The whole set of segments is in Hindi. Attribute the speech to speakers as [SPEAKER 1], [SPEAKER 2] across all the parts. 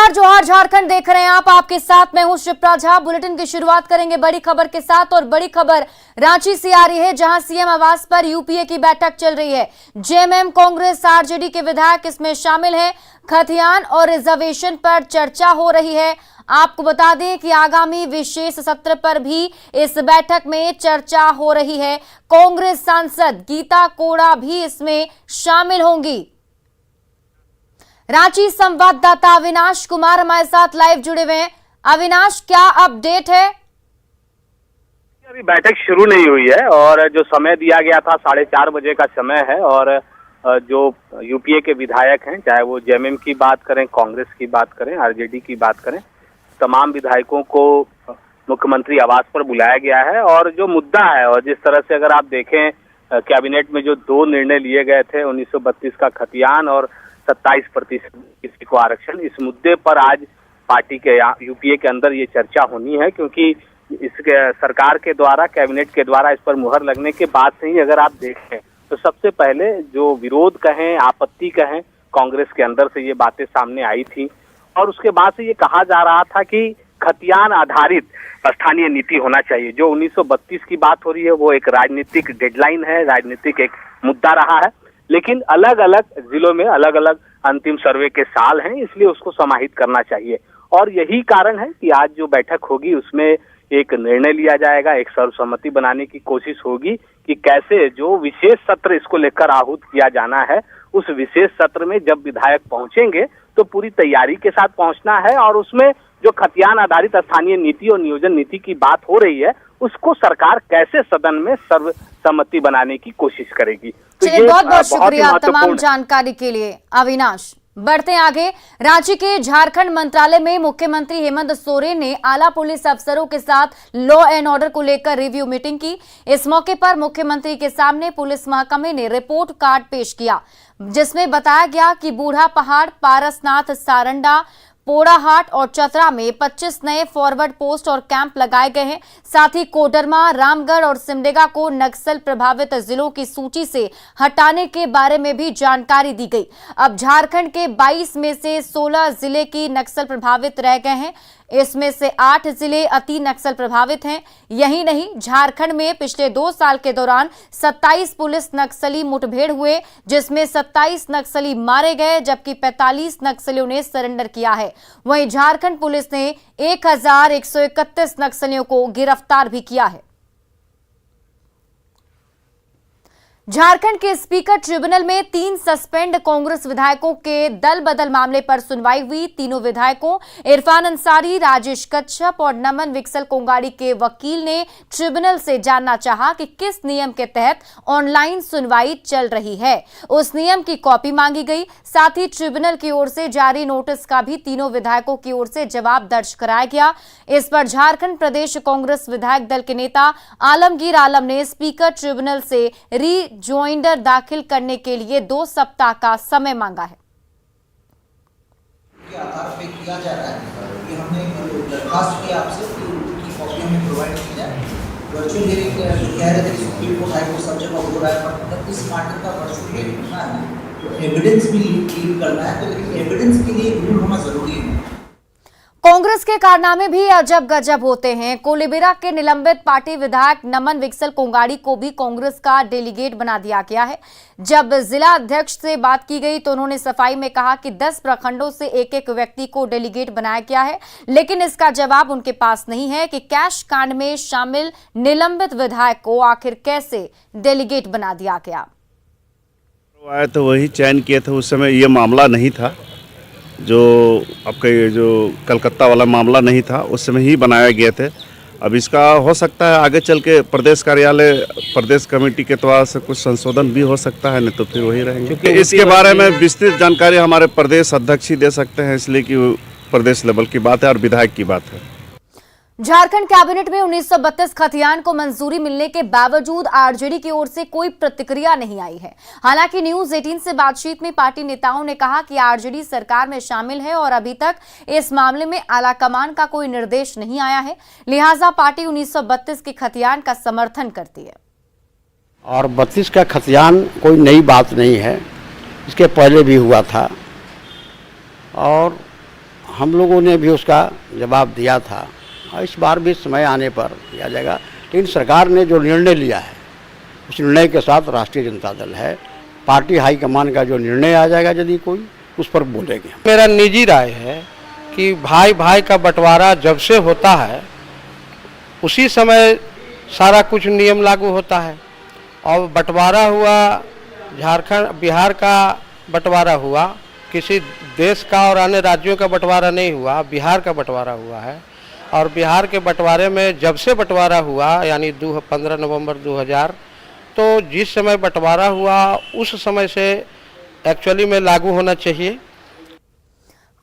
[SPEAKER 1] नमस्कार, जोहार झारखंड देख रहे हैं आप। आपके साथ मैं हूं शिप्रा झा। बुलेटिन की शुरुआत करेंगे बड़ी खबर के साथ और बड़ी खबर रांची से आ रही है, जहां सीएम आवास पर यूपीए की बैठक चल रही है। जेएमएम, कांग्रेस, आरजेडी के विधायक इसमें शामिल हैं। खतियान और रिजर्वेशन पर चर्चा हो रही है। आपको बता दें कि आगामी विशेष सत्र पर भी इस बैठक में चर्चा हो रही है। कांग्रेस सांसद गीता कोड़ा भी इसमें शामिल होंगी। रांची संवाददाता अविनाश कुमार हमारे साथ लाइव जुड़े हुए हैं। अविनाश, क्या अपडेट है?
[SPEAKER 2] अभी बैठक शुरू नहीं हुई है और जो समय दिया गया था 4:30 बजे का समय है और जो यूपीए के विधायक हैं, चाहे वो जेएमएम की बात करें, कांग्रेस की बात करें, आरजेडी की बात करें, तमाम विधायकों को मुख्यमंत्री आवास पर बुलाया गया है। और जो मुद्दा है और जिस तरह से अगर आप देखें कैबिनेट में जो 2 निर्णय लिए गए थे, 1932 का खतियान और 27% किसी को आरक्षण, इस मुद्दे पर आज पार्टी के यूपीए के अंदर ये चर्चा होनी है, क्योंकि इस सरकार के द्वारा, कैबिनेट के द्वारा इस पर मुहर लगने के बाद से ही अगर आप देखें तो सबसे पहले जो विरोध कहें, आपत्ति कहें, कांग्रेस के अंदर से ये बातें सामने आई थी और उसके बाद से ये कहा जा रहा था कि खतियान आधारित स्थानीय नीति होना चाहिए। जो 1932 की बात हो रही है वो एक राजनीतिक डेडलाइन है, राजनीतिक एक मुद्दा रहा है, लेकिन अलग अलग जिलों में अलग अलग अंतिम सर्वे के साल हैं, इसलिए उसको समाहित करना चाहिए। और यही कारण है कि आज जो बैठक होगी उसमें एक निर्णय लिया जाएगा, एक सर्वसम्मति बनाने की कोशिश होगी कि कैसे जो विशेष सत्र इसको लेकर आहूत किया जाना है, उस विशेष सत्र में जब विधायक पहुंचेंगे तो पूरी तैयारी के साथ पहुंचना है और उसमें जो खतियान आधारित स्थानीय नीति और नियोजन नीति की बात हो रही है उसको सरकार कैसे सदन में सर्वसम्मति बनाने की कोशिश करेगी। तो
[SPEAKER 1] चलिए, बहुत बहुत शुक्रिया तमाम जानकारी के लिए अविनाश। बढ़ते आगे। रांची के झारखंड मंत्रालय में मुख्यमंत्री हेमंत सोरेन ने आला पुलिस अफसरों के साथ लॉ एंड ऑर्डर को लेकर रिव्यू मीटिंग की। इस मौके पर मुख्यमंत्री के सामने पुलिस महकमे ने रिपोर्ट कार्ड पेश किया, जिसमें बताया गया कि बूढ़ा पहाड़, पारसनाथ, सारंडा, पोड़ाहाट और चतरा में 25 नए फॉरवर्ड पोस्ट और कैंप लगाए गए हैं। साथ ही कोडरमा, रामगढ़ और सिमडेगा को नक्सल प्रभावित जिलों की सूची से हटाने के बारे में भी जानकारी दी गई। अब झारखंड के 22 में से 16 जिले की नक्सल प्रभावित रह गए हैं। इसमें से 8 जिले अति नक्सल प्रभावित हैं। यही नहीं, झारखंड में पिछले 2 साल के दौरान 27 पुलिस नक्सली मुठभेड़ हुए, जिसमें 27 नक्सली मारे गए, जबकि 45 नक्सलियों ने सरेंडर किया है। वहीं झारखंड पुलिस ने 1131 नक्सलियों को गिरफ्तार भी किया है। झारखंड के स्पीकर ट्रिब्यूनल में 3 सस्पेंड कांग्रेस विधायकों के दल बदल मामले पर सुनवाई हुई। तीनों विधायकों इरफान अंसारी, राजेश कच्छप और नमन विक्सल कोंगाड़ी के वकील ने ट्रिब्यूनल से जानना चाहा कि किस नियम के तहत ऑनलाइन सुनवाई चल रही है। उस नियम की कॉपी मांगी गई। साथ ही ट्रिब्यूनल की ओर से जारी नोटिस का भी तीनों विधायकों की ओर से जवाब दर्ज कराया गया। इस पर झारखंड प्रदेश कांग्रेस विधायक दल के नेता आलमगीर आलम ने स्पीकर ट्रिब्यूनल से रिजॉइंडर दाखिल करने के लिए 2 सप्ताह का समय मांगा है।
[SPEAKER 3] आधार पे किया जा रहा है कि हमने दरखास्त किया आपसे कि उनकी कॉपी हमें प्रोवाइड की जाए। वर्चुअल हियरिंग कह रहे थे कि सुप्रीम कोर्ट हाई कोर्ट सब जगह हो रहा है, पर इस मैटर का वर्चुअल हियरिंग होना है तो एविडेंस भी लीव करना है, तो लेकिन एविडेंस के लिए रूल होना जरूरी है।
[SPEAKER 1] कांग्रेस के कारनामे भी अजब गजब होते हैं। कोलेबिरा के निलंबित पार्टी विधायक नमन विक्सल कोंगाड़ी को भी कांग्रेस का डेलीगेट बना दिया गया है। जब जिला अध्यक्ष से बात की गई तो उन्होंने सफाई में कहा कि 10 प्रखंडों से एक व्यक्ति को डेलीगेट बनाया गया है, लेकिन इसका जवाब उनके पास नहीं है कि कैश कांड में शामिल निलंबित विधायक को आखिर कैसे डेलीगेट बना दिया गया।
[SPEAKER 4] तो वही चयन किए थे, उस समय ये मामला नहीं था, जो आपका ये जो कलकत्ता वाला मामला नहीं था, उस समय ही बनाया गए थे। अब इसका हो सकता है आगे चल के प्रदेश कार्यालय, प्रदेश कमेटी के द्वारा से कुछ संशोधन भी हो सकता है, नहीं तो फिर वही रहेंगे। क्योंकि इसके बारे में विस्तृत जानकारी हमारे प्रदेश अध्यक्ष ही दे सकते हैं, इसलिए कि प्रदेश लेवल की बात है और विधायक की बात है।
[SPEAKER 1] झारखंड कैबिनेट में 1932 खतियान को मंजूरी मिलने के बावजूद आरजेडी की ओर से कोई प्रतिक्रिया नहीं आई है। हालांकि न्यूज 18 से बातचीत में पार्टी नेताओं ने कहा कि आरजेडी सरकार में शामिल है और अभी तक इस मामले में आलाकमान का कोई निर्देश नहीं आया है, लिहाजा पार्टी 1932 के खतियान का समर्थन करती है।
[SPEAKER 5] और 32 का खतियान कोई नई बात नहीं है, इसके पहले भी हुआ था और हम लोगों ने भी उसका जवाब दिया था और इस बार भी समय आने पर दिया जाएगा। लेकिन सरकार ने जो निर्णय लिया है उस निर्णय के साथ राष्ट्रीय जनता दल है, पार्टी हाईकमान का जो निर्णय आ जाएगा यदि कोई, उस पर बोलेंगे।
[SPEAKER 6] मेरा निजी राय है कि भाई भाई का बंटवारा जब से होता है उसी समय सारा कुछ नियम लागू होता है। और बंटवारा हुआ झारखंड बिहार का बंटवारा हुआ, किसी देश का और अन्य राज्यों का बंटवारा नहीं हुआ, बिहार का बंटवारा हुआ है। और बिहार के बंटवारे में जब से बंटवारा हुआ यानी 15 नवंबर 2000, तो जिस समय बंटवारा हुआ उस समय से एक्चुअली में लागू होना चाहिए।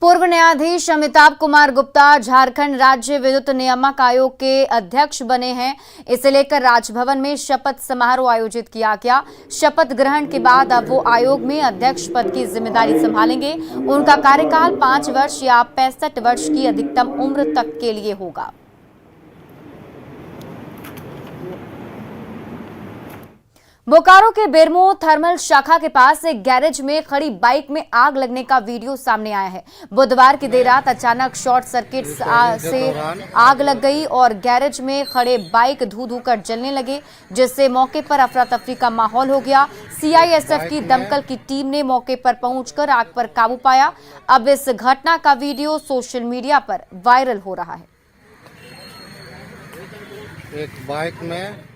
[SPEAKER 1] पूर्व न्यायाधीश अमिताभ कुमार गुप्ता झारखंड राज्य विद्युत नियामक आयोग के अध्यक्ष बने हैं। इसे लेकर राजभवन में शपथ समारोह आयोजित किया गया। शपथ ग्रहण के बाद अब वो आयोग में अध्यक्ष पद की जिम्मेदारी संभालेंगे। उनका कार्यकाल 5 वर्ष या 65 वर्ष की अधिकतम उम्र तक के लिए होगा। बोकारो के बेरमो थर्मल शाखा के पास एक गैरेज में खड़ी बाइक में आग लगने का वीडियो सामने आया है। बुधवार की देर रात अचानक शॉर्ट सर्किट से आग लग गई और गैरेज में खड़े बाइक धू धू कर जलने लगे, जिससे मौके पर अफरा तफरी का माहौल हो गया। सीआईएसएफ की दमकल की टीम ने मौके पर पहुंचकर आग पर काबू पाया। अब इस घटना का वीडियो सोशल मीडिया पर वायरल हो रहा है।
[SPEAKER 6] एक बाइक में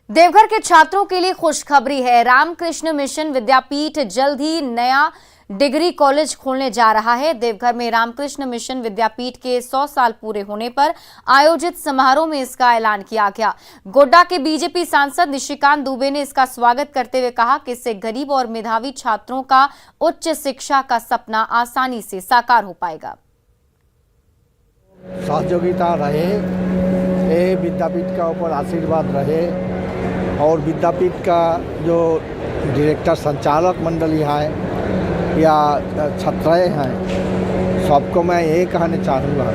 [SPEAKER 1] देवघर के छात्रों के लिए खुशखबरी है। रामकृष्ण मिशन विद्यापीठ जल्द ही नया डिग्री कॉलेज खोलने जा रहा है। देवघर में रामकृष्ण मिशन विद्यापीठ के 100 साल पूरे होने पर आयोजित समारोह में इसका ऐलान किया गया। गोड्डा के बीजेपी सांसद निशिकांत दुबे ने इसका स्वागत करते हुए कहा कि इससे गरीब और मेधावी छात्रों का उच्च शिक्षा का सपना आसानी से साकार हो पाएगा।
[SPEAKER 7] सहयोगिता रहे, ये विद्यापीठ का ऊपर आशीर्वाद रहे और विद्यापीठ का जो डायरेक्टर संचालक मंडली है या छात्र हैं, सबको मैं ये कहना चाहूँगा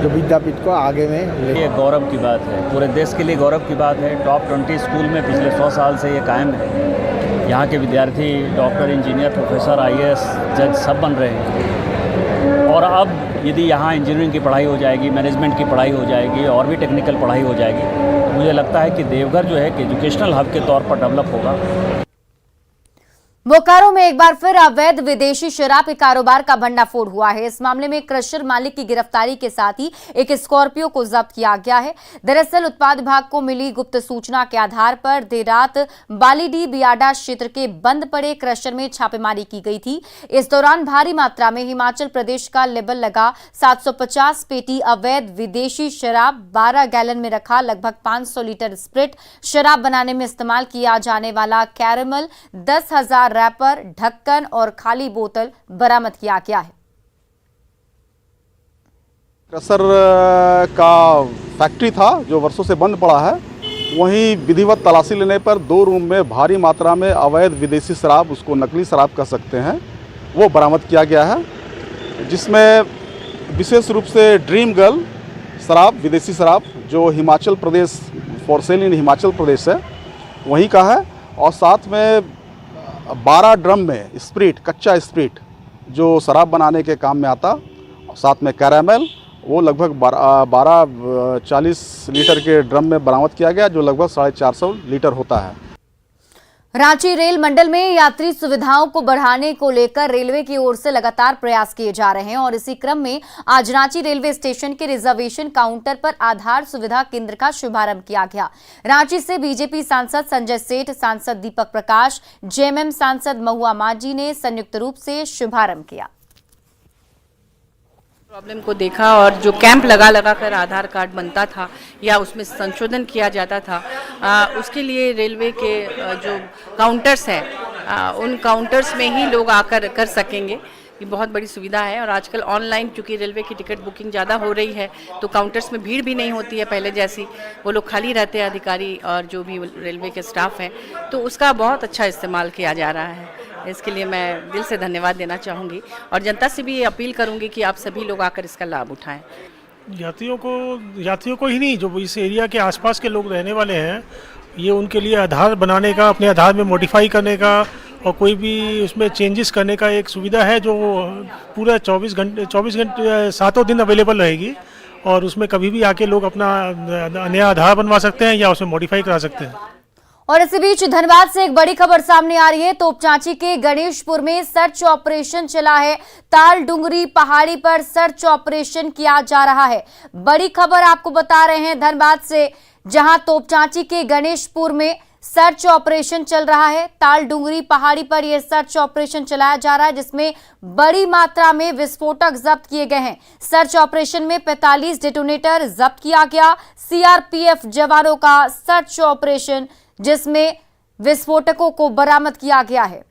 [SPEAKER 7] जो विद्यापीठ को आगे में ले।
[SPEAKER 8] ये गौरव की बात है, पूरे देश के लिए गौरव की बात है। टॉप 20 स्कूल में पिछले 100 साल से ये कायम है। यहाँ के विद्यार्थी डॉक्टर, इंजीनियर, प्रोफेसर, IAS, जज सब बन रहे हैं। और अब यदि यहाँ इंजीनियरिंग की पढ़ाई हो जाएगी, मैनेजमेंट की पढ़ाई हो जाएगी और भी टेक्निकल पढ़ाई हो जाएगी, तो मुझे लगता है कि देवघर जो है कि एजुकेशनल हब के तौर पर डेवलप होगा।
[SPEAKER 1] बोकारो में एक बार फिर अवैध विदेशी शराब के कारोबार का भंडाफोड़ हुआ है। इस मामले में क्रशर मालिक की गिरफ्तारी के साथ ही एक स्कॉर्पियो को जब्त किया गया है। दरअसल उत्पाद विभाग को मिली गुप्त सूचना के आधार पर देर रात बालीडी बियाडा क्षेत्र के बंद पड़े क्रशर में छापेमारी की गई थी। इस दौरान भारी मात्रा में हिमाचल प्रदेश का लेबल लगा 750 पेटी अवैध विदेशी शराब, 12 गैलन में रखा लगभग 500 लीटर स्प्रिट, शराब बनाने में इस्तेमाल किया जाने वाला कैरेमल, 10,000 रैपर, ढक्कन और खाली बोतल बरामद किया गया है।
[SPEAKER 9] क्रशर का फैक्ट्री था जो वर्षों से बंद पड़ा है, वहीं विधिवत तलाशी लेने पर 2 रूम में भारी मात्रा में अवैध विदेशी शराब, उसको नकली शराब कह सकते हैं, वो बरामद किया गया है, जिसमें विशेष रूप से ड्रीम गर्ल शराब, विदेशी शराब जो हिमाचल प्रदेश, फॉर सेल इन हिमाचल प्रदेश है, वहीं का है। और साथ में 12 ड्रम में स्प्रिट, कच्चा स्प्रिट जो शराब बनाने के काम में आता, साथ में कैरामेल, वो लगभग 1240 लीटर के ड्रम में बरामद किया गया, जो लगभग 450 लीटर होता है।
[SPEAKER 1] रांची रेल मंडल में यात्री सुविधाओं को बढ़ाने को लेकर रेलवे की ओर से लगातार प्रयास किए जा रहे हैं और इसी क्रम में आज रांची रेलवे स्टेशन के रिजर्वेशन काउंटर पर आधार सुविधा केंद्र का शुभारंभ किया गया। रांची से बीजेपी सांसद संजय सेठ, सांसद दीपक प्रकाश, जेएमएम सांसद महुआ माझी ने संयुक्त रूप से शुभारंभ किया।
[SPEAKER 10] प्रॉब्लम को देखा और जो कैंप लगा कर आधार कार्ड बनता था या उसमें संशोधन किया जाता था, उसके लिए रेलवे के जो काउंटर्स हैं उन काउंटर्स में ही लोग आकर कर सकेंगे। ये बहुत बड़ी सुविधा है और आजकल ऑनलाइन चूँकि रेलवे की टिकट बुकिंग ज़्यादा हो रही है तो काउंटर्स में भीड़ भी नहीं होती है पहले जैसी, वो लोग खाली रहते हैं अधिकारी और जो भी रेलवे के स्टाफ हैं, तो उसका बहुत अच्छा इस्तेमाल किया जा रहा है। इसके लिए मैं दिल से धन्यवाद देना चाहूँगी और जनता से भी ये अपील करूँगी कि आप सभी लोग आकर इसका लाभ उठाएं।
[SPEAKER 11] यात्रियों को ही नहीं, जो इस एरिया के आसपास के लोग रहने वाले हैं, ये उनके लिए आधार बनाने का, अपने आधार में मॉडिफाई करने का और कोई भी उसमें चेंजेस करने का एक सुविधा है जो पूरा 24 घंटे 7 दिन अवेलेबल रहेगी और उसमें कभी भी आके लोग अपना नया आधार बनवा सकते हैं या उसे मॉडिफाई करा सकते हैं।
[SPEAKER 1] और इसी बीच धनबाद से एक बड़ी खबर सामने आ रही है। तोपचांची के गणेशपुर में सर्च ऑपरेशन चला है। ताल डुंगरी पहाड़ी पर सर्च ऑपरेशन किया जा रहा है। बड़ी खबर आपको बता रहे हैं धनबाद से, जहां तोपचांची के गणेशपुर में सर्च ऑपरेशन चल रहा है। ताल डुंगरी पहाड़ी पर यह सर्च ऑपरेशन चलाया जा रहा है, जिसमें बड़ी मात्रा में विस्फोटक जब्त किए गए हैं। सर्च ऑपरेशन में 45 डेटोनेटर जब्त किया गया। सीआरपीएफ जवानों का सर्च ऑपरेशन, जिसमें विस्फोटकों को बरामद किया गया है।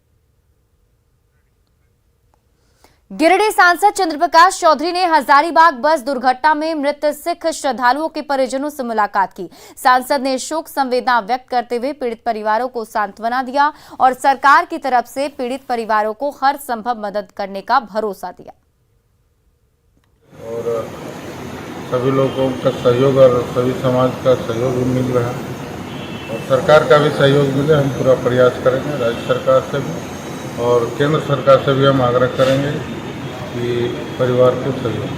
[SPEAKER 1] गिरिडीह सांसद चंद्रप्रकाश चौधरी ने हजारीबाग बस दुर्घटना में मृत सिख श्रद्धालुओं के परिजनों से मुलाकात की। सांसद ने शोक संवेदना व्यक्त करते हुए पीड़ित परिवारों को सांत्वना दिया और सरकार की तरफ से पीड़ित परिवारों को हर संभव मदद करने का भरोसा दिया।
[SPEAKER 12] और सभी लोगों का सहयोग और सभी समाज का सहयोग भी मिल रहा है और सरकार का भी सहयोग मिले, हम पूरा प्रयास करेंगे। राज्य सरकार से भी और केंद्र सरकार से भी हम आग्रह करेंगे कि परिवार को सहयोग।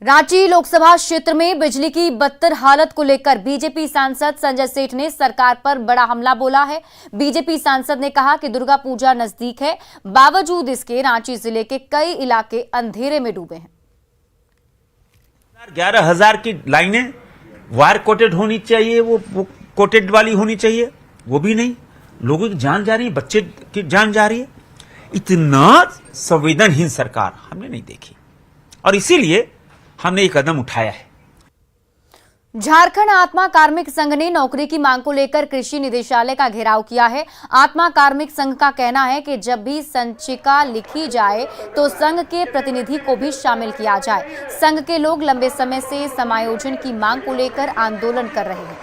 [SPEAKER 1] रांची लोकसभा क्षेत्र में बिजली की बदतर हालत को लेकर बीजेपी सांसद संजय सेठ ने सरकार पर बड़ा हमला बोला है। बीजेपी सांसद ने कहा कि दुर्गा पूजा नजदीक है, बावजूद इसके रांची जिले के कई इलाके अंधेरे में डूबे हैं।
[SPEAKER 13] 11,000 की लाइनें वायर कोटेड होनी चाहिए, वो कोटेड वाली होनी चाहिए, वो भी नहीं। लोगों की जान जा रही है, बच्चे की जान जा रही है। इतना संवेदनहीन सरकार हमने नहीं देखी और इसीलिए हमने ये कदम उठाया है।
[SPEAKER 1] झारखंड आत्मा कार्मिक संघ ने नौकरी की मांग को लेकर कृषि निदेशालय का घेराव किया है। आत्मा कार्मिक संघ का कहना है कि जब भी संचिका लिखी जाए तो संघ के प्रतिनिधि को भी शामिल किया जाए। संघ के लोग लंबे समय से समायोजन की मांग को लेकर आंदोलन कर रहे हैं।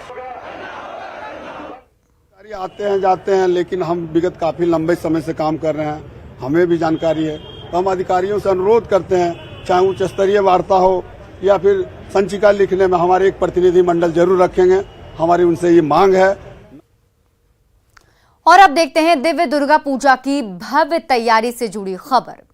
[SPEAKER 14] आते हैं जाते हैं, लेकिन हम विगत काफी लंबे समय से काम कर रहे हैं, हमें भी जानकारी है। तो हम अधिकारियों से अनुरोध करते हैं, चाहे उच्च स्तरीय वार्ता हो या फिर संचिका लिखने में हमारे एक प्रतिनिधि मंडल जरूर रखेंगे। हमारी उनसे ये मांग है।
[SPEAKER 1] और अब देखते हैं दिव्य दुर्गा पूजा की भव्य तैयारी से जुड़ी खबर।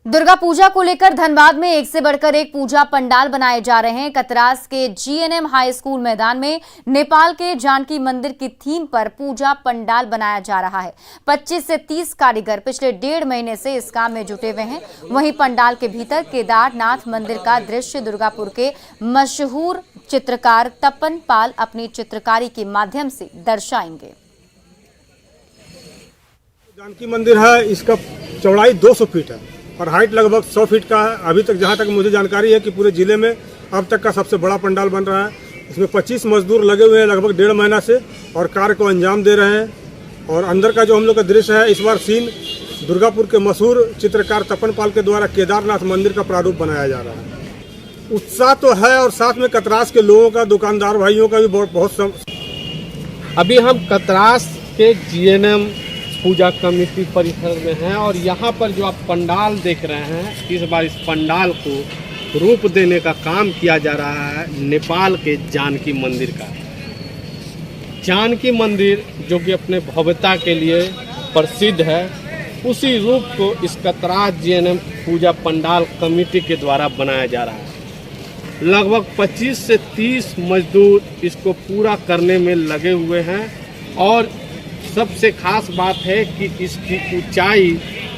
[SPEAKER 1] दुर्गा पूजा को लेकर धनबाद में एक से बढ़कर एक पूजा पंडाल बनाए जा रहे हैं। कतरास के जीएनएम हाई स्कूल मैदान में नेपाल के जानकी मंदिर की थीम पर पूजा पंडाल बनाया जा रहा है। 25 से 30 कारीगर पिछले 1.5 महीने से इस काम में जुटे हुए हैं। वहीं पंडाल के भीतर केदारनाथ मंदिर का दृश्य दुर्गापुर के मशहूर चित्रकार तपन पाल अपनी चित्रकारी के माध्यम से दर्शाएंगे।
[SPEAKER 11] जानकी मंदिर है, इसका चौड़ाई 200 फीट है और हाइट लगभग 100 फीट का है। अभी तक जहां तक मुझे जानकारी है कि पूरे जिले में अब तक का सबसे बड़ा पंडाल बन रहा है। इसमें 25 मजदूर लगे हुए हैं लगभग 1.5 महीना से और कार्य को अंजाम दे रहे हैं। और अंदर का जो हम लोग का दृश्य है, इस बार सीन दुर्गापुर के मशहूर चित्रकार तपन पाल के द्वारा केदारनाथ मंदिर का प्रारूप बनाया जा रहा है। उत्साह तो है और साथ में कतरास के लोगों का, दुकानदार भाइयों का भी बहुत
[SPEAKER 6] अभी हम कतरास के जीएनएम पूजा कमेटी परिसर में हैं और यहाँ पर जो आप पंडाल देख रहे हैं, इस बार इस पंडाल को रूप देने का काम किया जा रहा है नेपाल के जानकी मंदिर का। जानकी मंदिर जो कि अपने भव्यता के लिए प्रसिद्ध है, उसी रूप को इस कतरास जीएनएम पूजा पंडाल कमेटी के द्वारा बनाया जा रहा है। लगभग 25 से 30 मजदूर इसको पूरा करने में लगे हुए हैं और सबसे खास बात है कि इसकी ऊंचाई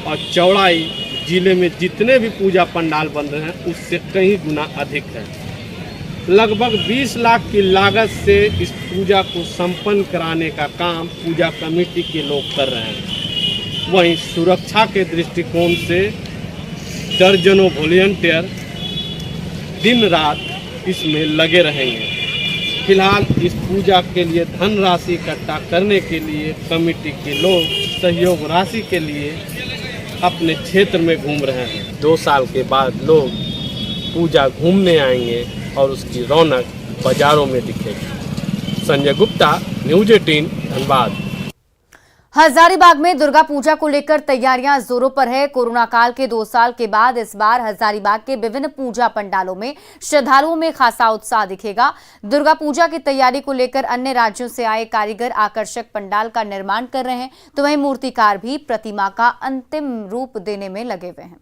[SPEAKER 6] और चौड़ाई जिले में जितने भी पूजा पंडाल बन रहे हैं उससे कई गुना अधिक है। लगभग 20 लाख की लागत से इस पूजा को संपन्न कराने का काम पूजा कमेटी के लोग कर रहे हैं। वहीं सुरक्षा के दृष्टिकोण से दर्जनों वॉलंटियर दिन रात इसमें लगे रहेंगे। फिलहाल इस पूजा के लिए धनराशि इकट्ठा करने के लिए कमेटी के लोग सहयोग राशि के लिए अपने क्षेत्र में घूम रहे हैं। 2 साल के बाद लोग पूजा घूमने आएंगे और उसकी रौनक बाजारों में दिखेगी। संजय गुप्ता, न्यूज़ 18, धनबाद।
[SPEAKER 1] हजारीबाग में दुर्गा पूजा को लेकर तैयारियां जोरों पर है। कोरोना काल के 2 साल के बाद इस बार हजारीबाग के विभिन्न पूजा पंडालों में श्रद्धालुओं में खासा उत्साह दिखेगा। दुर्गा पूजा की तैयारी को लेकर अन्य राज्यों से आए कारीगर आकर्षक पंडाल का निर्माण कर रहे हैं, तो वहीं मूर्तिकार भी प्रतिमा का अंतिम रूप देने में लगे हुए हैं।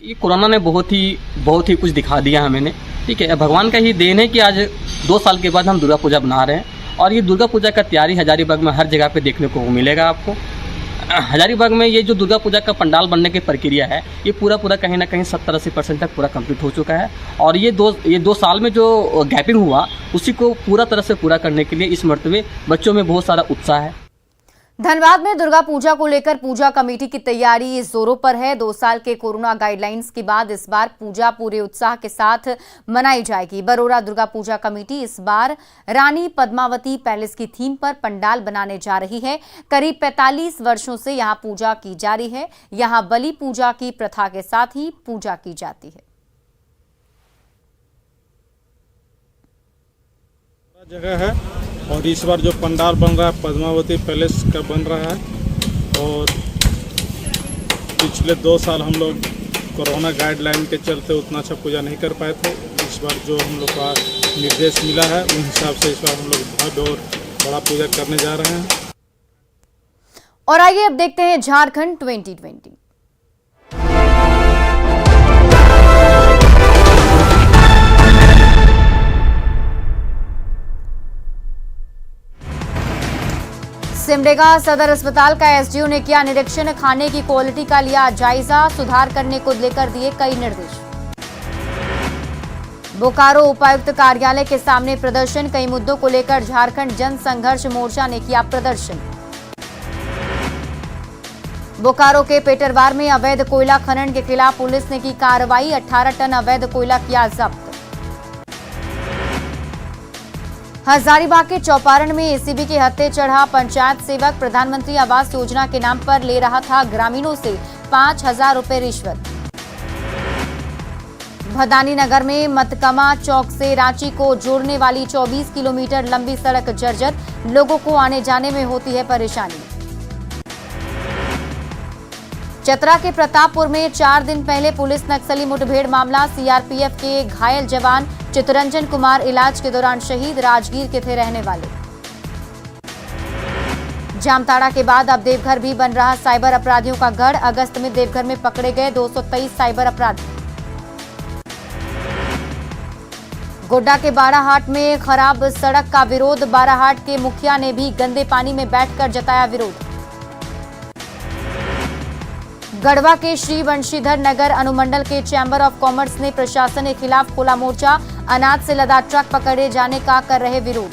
[SPEAKER 15] ये कोरोना ने बहुत ही कुछ दिखा दिया हमें, ठीक है। भगवान का ही देन है कि आज 2 साल के बाद हम दुर्गा पूजा बना रहे हैं और ये दुर्गा पूजा का तैयारी हजारीबाग में हर जगह पे देखने को मिलेगा आपको। हजारीबाग में ये जो दुर्गा पूजा का पंडाल बनने की प्रक्रिया है, ये पूरा कहीं ना कहीं 70-80% तक पूरा कंप्लीट हो चुका है और ये दो साल में जो गैपिंग हुआ उसी को पूरा तरह से पूरा करने के लिए इस मर्तबे बच्चों में बहुत सारा उत्साह है।
[SPEAKER 1] धनबाद में दुर्गा पूजा को लेकर पूजा कमेटी की तैयारी जोरों पर है। 2 साल के कोरोना गाइडलाइंस के बाद इस बार पूजा पूरे उत्साह के साथ मनाई जाएगी। बरोरा दुर्गा पूजा कमेटी इस बार रानी पद्मावती पैलेस की थीम पर पंडाल बनाने जा रही है। करीब 45 वर्षों से यहां पूजा की जा रही है। यहां बलि पूजा की प्रथा के साथ ही पूजा की जाती है।
[SPEAKER 11] जगह है और इस बार जो पंडाल बन रहा है पद्मावती पैलेस का बन रहा है और पिछले 2 साल हम लोग कोरोना गाइडलाइन के चलते उतना अच्छा पूजा नहीं कर पाए थे। इस बार जो हम लोग का निर्देश मिला है उन हिसाब से इस बार हम लोग भव्य और बड़ा पूजा करने जा रहे हैं।
[SPEAKER 1] और आइए अब देखते हैं झारखंड 2020। सिमडेगा सदर अस्पताल का एसडीओ ने किया निरीक्षण, खाने की क्वालिटी का लिया जायजा, सुधार करने को लेकर दिए कई निर्देश। बोकारो उपायुक्त कार्यालय के सामने प्रदर्शन, कई मुद्दों को लेकर झारखंड जन संघर्ष मोर्चा ने किया प्रदर्शन। बोकारो के पेटरवार में अवैध कोयला खनन के खिलाफ पुलिस ने की कार्रवाई, 18 टन अवैध कोयला किया जब्त। हजारीबाग के चौपारण में एसीबी के हत्थे चढ़ा पंचायत सेवक, प्रधानमंत्री आवास योजना के नाम पर ले रहा था ग्रामीणों से 5,000 रुपए रिश्वत। भदानी नगर में मतकमा चौक से रांची को जोड़ने वाली 24 किलोमीटर लंबी सड़क जर्जर, लोगों को आने जाने में होती है परेशानी। चतरा के प्रतापपुर में 4 दिन पहले पुलिस नक्सली मुठभेड़ मामला, सीआरपीएफ के घायल जवान चित्तरंजन कुमार इलाज के दौरान शहीद, राजगीर के थे रहने वाले। जामताड़ा के बाद अब देवघर भी बन रहा साइबर अपराधियों का गढ़, अगस्त में देवघर में पकड़े गए 223 साइबर अपराधी। गोड्डा के बाराहाट में खराब सड़क का विरोध, बाराहाट के मुखिया ने भी गंदे पानी में बैठकर जताया विरोध। गढ़वा के श्री वंशीधर नगर अनुमंडल के चैंबर ऑफ कॉमर्स ने प्रशासन के खिलाफ खोला मोर्चा, अनाज से लदा ट्रक पकड़े जाने का कर रहे विरोध।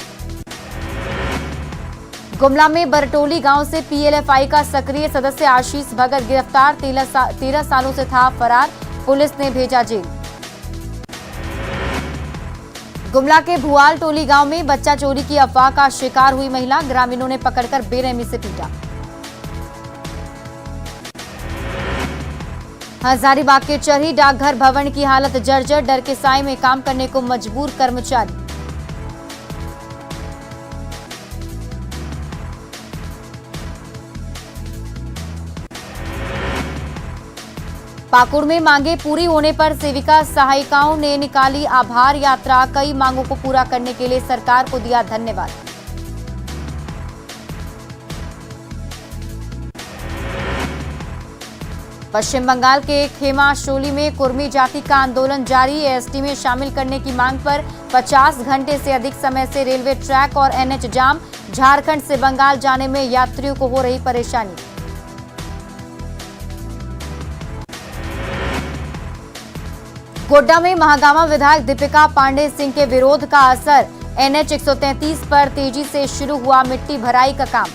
[SPEAKER 1] गुमला में बरटोली गांव से पीएलएफआई का सक्रिय सदस्य आशीष भगत गिरफ्तार, 13 सालों से था फरार, पुलिस ने भेजा जेल। गुमला के भुआल टोली गांव में बच्चा चोरी की अफवाह का शिकार हुई महिला, ग्रामीणों ने पकड़कर बेरहमी से पीटा। हजारीबाग के चरही डाकघर भवन की हालत जर्जर, डर के साए में काम करने को मजबूर कर्मचारी। पाकुड़ में मांगे पूरी होने पर सेविका सहायिकाओं ने निकाली आभार यात्रा, कई मांगों को पूरा करने के लिए सरकार को दिया धन्यवाद। पश्चिम बंगाल के खेमाशोली में कुर्मी जाति का आंदोलन जारी, एसटी में शामिल करने की मांग पर 50 घंटे से अधिक समय से रेलवे ट्रैक और एनएच जाम, झारखंड से बंगाल जाने में यात्रियों को हो रही परेशानी। गोड्डा में महागामा विधायक दीपिका पांडे सिंह के विरोध का असर, एनएच 133 पर तेजी से शुरू हुआ मिट्टी भराई का काम।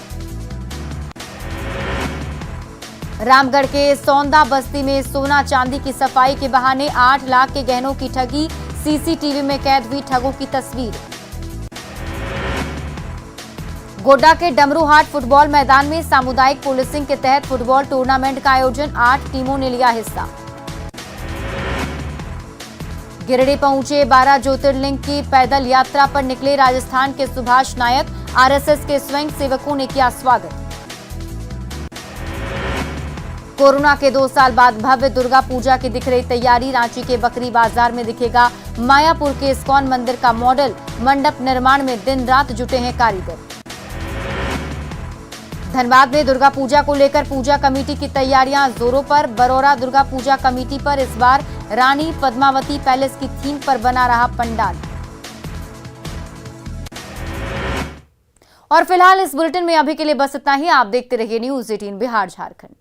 [SPEAKER 1] रामगढ़ के सौंदा बस्ती में सोना चांदी की सफाई के बहाने 8 लाख के गहनों की ठगी, सीसीटीवी में कैद हुई ठगों की तस्वीर। गोड्डा के डमरूहाट फुटबॉल मैदान में सामुदायिक पुलिसिंग के तहत फुटबॉल टूर्नामेंट का आयोजन, 8 टीमों ने लिया हिस्सा। गिरिडीह पहुंचे 12 ज्योतिर्लिंग की पैदल यात्रा पर निकले राजस्थान के सुभाष नायक, आरएसएस के स्वयं सेवकों ने किया स्वागत। कोरोना के 2 साल बाद भव्य दुर्गा पूजा की दिख रही तैयारी। रांची के बकरी बाजार में दिखेगा मायापुर के इस्कॉन मंदिर का मॉडल। मंडप निर्माण में दिन रात जुटे हैं कारीगर। धनबाद में दुर्गा पूजा को लेकर पूजा कमेटी की तैयारियां जोरों पर। बरौरा दुर्गा पूजा कमेटी पर इस बार रानी पद्मावती पैलेस की थीम पर बना रहा पंडाल। और फिलहाल इस बुलेटिन में अभी के लिए बस इतना ही। आप देखते रहिए न्यूज़ 18 बिहार झारखंड।